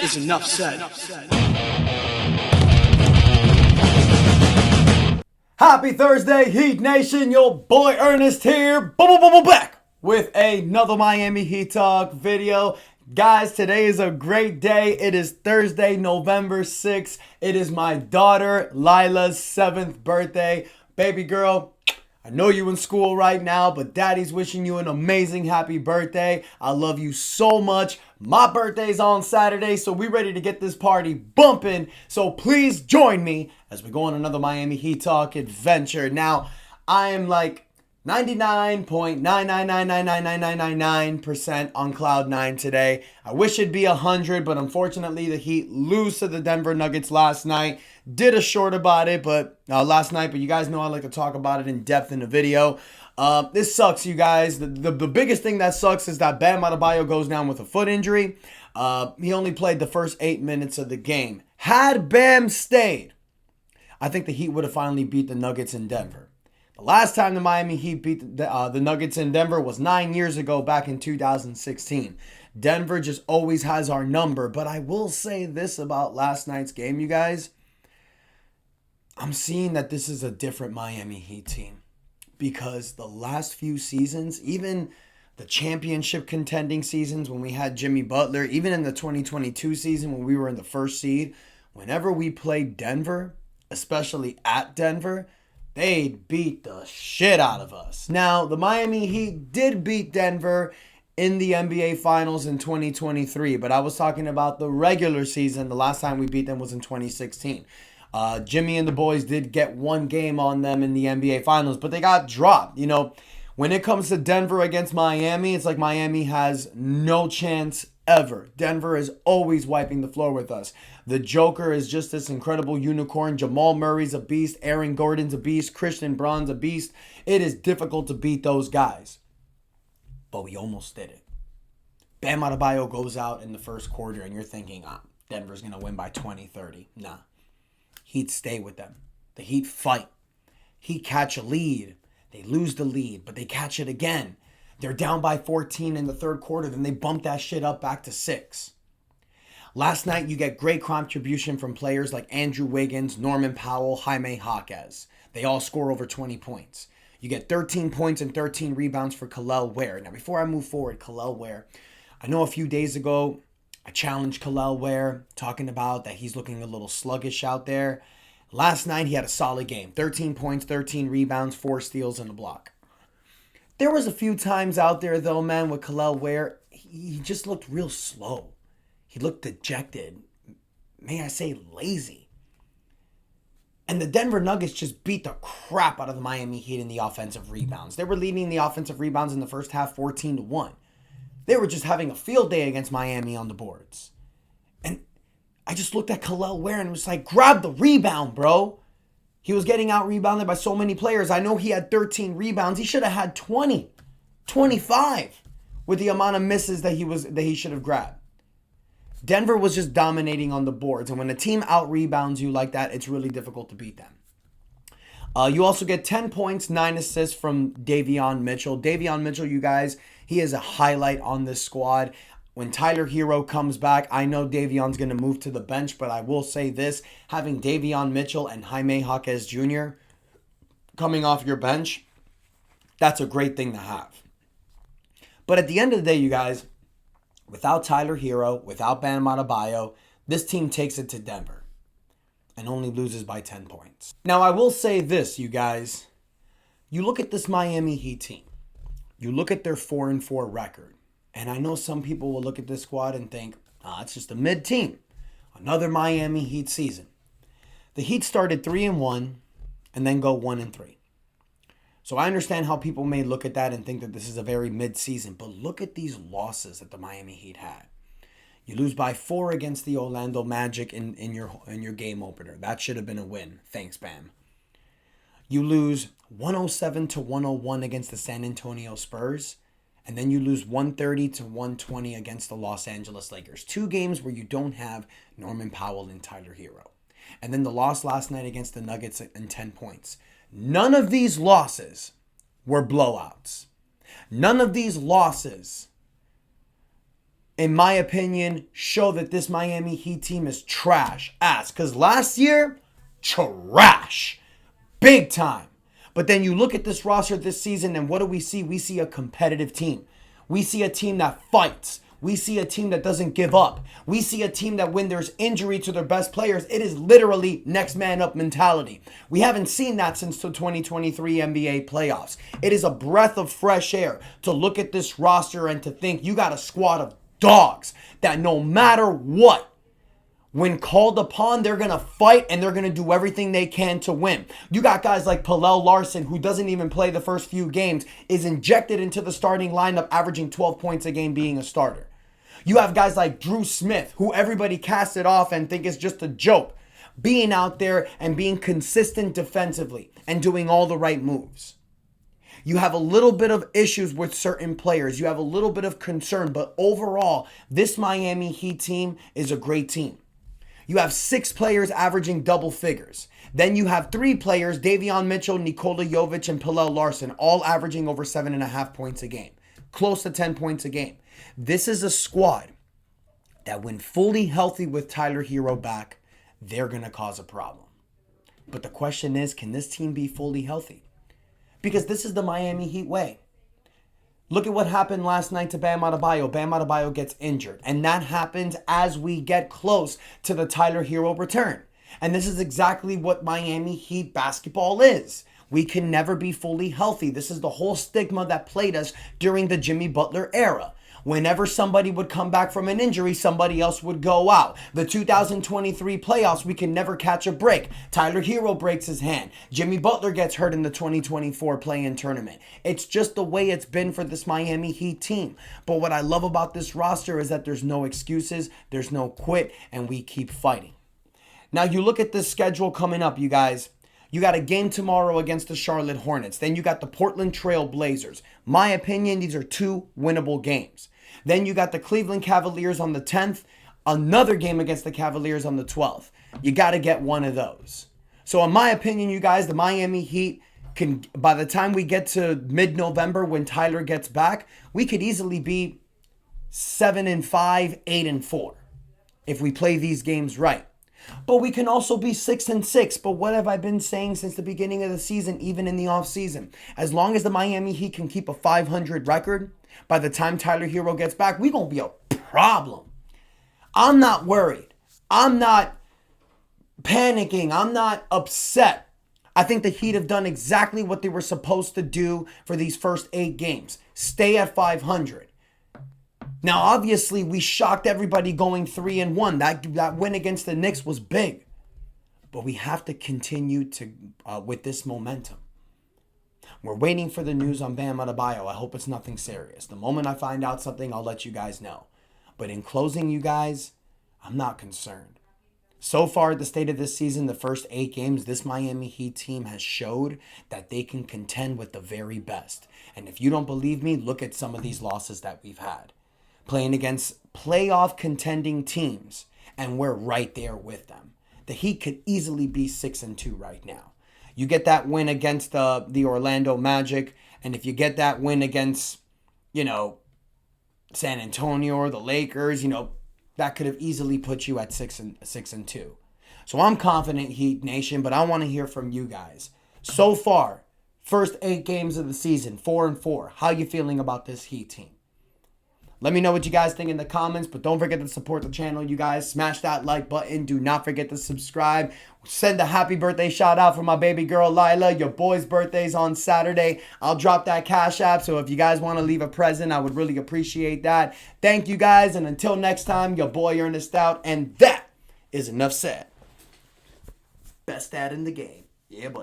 is enough said. Happy Thursday, Heat Nation. Your boy Ernest here. Back with another Miami Heat Talk video. Guys, today is a great day. It is Thursday, November 6th. It is my daughter Lila's 7th birthday. Baby girl, I know you in school right now, but daddy's wishing you an amazing happy birthday. I love you so much. My birthday's on Saturday, so we ready to get this party bumping. So please join me as we go on another Miami Heat Talk adventure. Now, I am like 99.9999999% on cloud 9 today. I wish it'd be 100, but unfortunately the Heat lose to the Denver Nuggets last night. Did a short about it, but last night, but you guys know I like to talk about it in depth in the video. This sucks, you guys. The biggest thing that sucks is that Bam Adebayo goes down with a foot injury. He only played the first 8 minutes of the game. Had Bam stayed, I think the Heat would have finally beat the Nuggets in Denver. The last time the Miami Heat beat the Nuggets in Denver was 9 years ago, back in 2016. Denver just always has our number. But I will say this about last night's game, you guys. I'm seeing that this is a different Miami Heat team. Because the last few seasons, even the championship contending seasons when we had Jimmy Butler, even in the 2022 season when we were in the first seed, whenever we played Denver, especially at Denver, they'd beat the shit out of us. Now, the Miami Heat did beat Denver in the NBA Finals in 2023, but I was talking about the regular season. The last time we beat them was in 2016. Jimmy and the boys did get one game on them in the NBA Finals, but they got dropped. You know, when it comes to Denver against Miami, it's like Miami has no chance ever. Denver is always wiping the floor with us. The Joker is just this incredible unicorn. Jamal Murray's a beast. Aaron Gordon's a beast. Christian Braun's a beast. It is difficult to beat those guys. But we almost did it. Bam Adebayo goes out in the first quarter and you're thinking, Denver's going to win by 20, 30. Nah. Heat stay with them. The Heat fight. Heat catch a lead. They lose the lead, but they catch it again. They're down by 14 in the third quarter. Then they bump that shit up back to 6. Last night, you get great contribution from players like Andrew Wiggins, Norman Powell, Jaime Jaquez. They all score over 20 points. You get 13 points and 13 rebounds for Kel'el Ware. Now, before I move forward, Kel'el Ware, I know a few days ago, I challenged Kel'el Ware, talking about that he's looking a little sluggish out there. Last night, he had a solid game. 13 points, 13 rebounds, 4 steals, and a block. There was a few times out there, though, man, with Kel'el Ware, he just looked real slow. He looked dejected. May I say lazy. And the Denver Nuggets just beat the crap out of the Miami Heat in the offensive rebounds. They were leading the offensive rebounds in the first half 14-1. They were just having a field day against Miami on the boards. And I just looked at Kel'el Ware and was like, grab the rebound, bro. He was getting out-rebounded by so many players. I know he had 13 rebounds. He should have had 20, 25 with the amount of misses that he should have grabbed. Denver was just dominating on the boards. And when a team out-rebounds you like that, it's really difficult to beat them. You also get 10 points, 9 assists from Davion Mitchell. Davion Mitchell, you guys, he is a highlight on this squad. When Tyler Hero comes back, I know Davion's going to move to the bench, but I will say this, having Davion Mitchell and Jaime Jaquez Jr. coming off your bench, that's a great thing to have. But at the end of the day, you guys, without Tyler Hero, without Bam Adebayo, this team takes it to Denver and only loses by 10 points. Now, I will say this, you guys. You look at this Miami Heat team. You look at their 4-4 record. And I know some people will look at this squad and think, it's just a mid team. Another Miami Heat season. The Heat started 3-1 and then go 1-3. So I understand how people may look at that and think that this is a very mid-season. But look at these losses that the Miami Heat had. You lose by 4 against the Orlando Magic in your game opener. That should have been a win. Thanks, Bam. You lose 107-101 against the San Antonio Spurs. And then you lose 130-120 against the Los Angeles Lakers. 2 games where you don't have Norman Powell and Tyler Hero. And then the loss last night against the Nuggets in 10 points. None of these losses were blowouts. None of these losses in my opinion, show that this Miami Heat team is trash ass. Because last year, trash. Big time. But then you look at this roster this season, and what do we see? We see a competitive team. We see a team that fights. We see a team that doesn't give up. We see a team that when there's injury to their best players, it is literally next man up mentality. We haven't seen that since the 2023 NBA playoffs. It is a breath of fresh air to look at this roster and to think you got a squad of dogs that no matter what, when called upon, they're going to fight and they're going to do everything they can to win. You got guys like Pallel Larson, who doesn't even play the first few games, is injected into the starting lineup, averaging 12 points a game being a starter. You have guys like Drew Smith, who everybody casted off and think is just a joke, being out there and being consistent defensively and doing all the right moves. You have a little bit of issues with certain players. You have a little bit of concern, but overall, this Miami Heat team is a great team. You have 6 players averaging double figures. Then you have 3 players, Davion Mitchell, Nikola Jovic, and Pallel Larson, all averaging over 7.5 points a game. Close to 10 points a game. This is a squad that when fully healthy with Tyler Hero back, they're going to cause a problem. But the question is, can this team be fully healthy? Because this is the Miami Heat way. Look at what happened last night to Bam Adebayo. Bam Adebayo gets injured. And that happens as we get close to the Tyler Hero return. And this is exactly what Miami Heat basketball is. We can never be fully healthy. This is the whole stigma that plagued us during the Jimmy Butler era. Whenever somebody would come back from an injury, somebody else would go out. The 2023 playoffs, we can never catch a break. Tyler Hero breaks his hand. Jimmy Butler gets hurt in the 2024 play-in tournament. It's just the way it's been for this Miami Heat team. But what I love about this roster is that there's no excuses, there's no quit, and we keep fighting. Now you look at this schedule coming up, you guys. You got a game tomorrow against the Charlotte Hornets. Then you got the Portland Trail Blazers. My opinion, these are 2 winnable games. Then you got the Cleveland Cavaliers on the 10th. Another game against the Cavaliers on the 12th. You got to get one of those. So in my opinion, you guys, the Miami Heat can, by the time we get to mid-November when Tyler gets back, we could easily be 7-5, 8-4 if we play these games right. But we can also be 6-6. But what have I been saying since the beginning of the season, even in the offseason? As long as the Miami Heat can keep a 500 record, by the time Tyler Hero gets back, we're going to be a problem. I'm not worried. I'm not panicking. I'm not upset. I think the Heat have done exactly what they were supposed to do for these first 8 games. Stay at 500. Now, obviously, we shocked everybody going 3-1. That win against the Knicks was big. But we have to continue to with this momentum. We're waiting for the news on Bam Adebayo. I hope it's nothing serious. The moment I find out something, I'll let you guys know. But in closing, you guys, I'm not concerned. So far, at the state of this season, the first 8 games, this Miami Heat team has showed that they can contend with the very best. And if you don't believe me, look at some of these losses that we've had. Playing against playoff contending teams, and we're right there with them. The Heat could easily be 6-2 right now. You get that win against the Orlando Magic, and if you get that win against, San Antonio or the Lakers, that could have easily put you at 6-2. So I'm confident, Heat Nation, but I want to hear from you guys. So far, first 8 games of the season, 4-4. How you feeling about this Heat team? Let me know what you guys think in the comments, but don't forget to support the channel, you guys. Smash that like button. Do not forget to subscribe. Send a happy birthday shout out for my baby girl, Lila. Your boy's birthday's on Saturday. I'll drop that Cash App, so if you guys want to leave a present, I would really appreciate that. Thank you guys, and until next time, your boy Ernest out, and that is enough said. Best dad in the game. Yeah, buddy.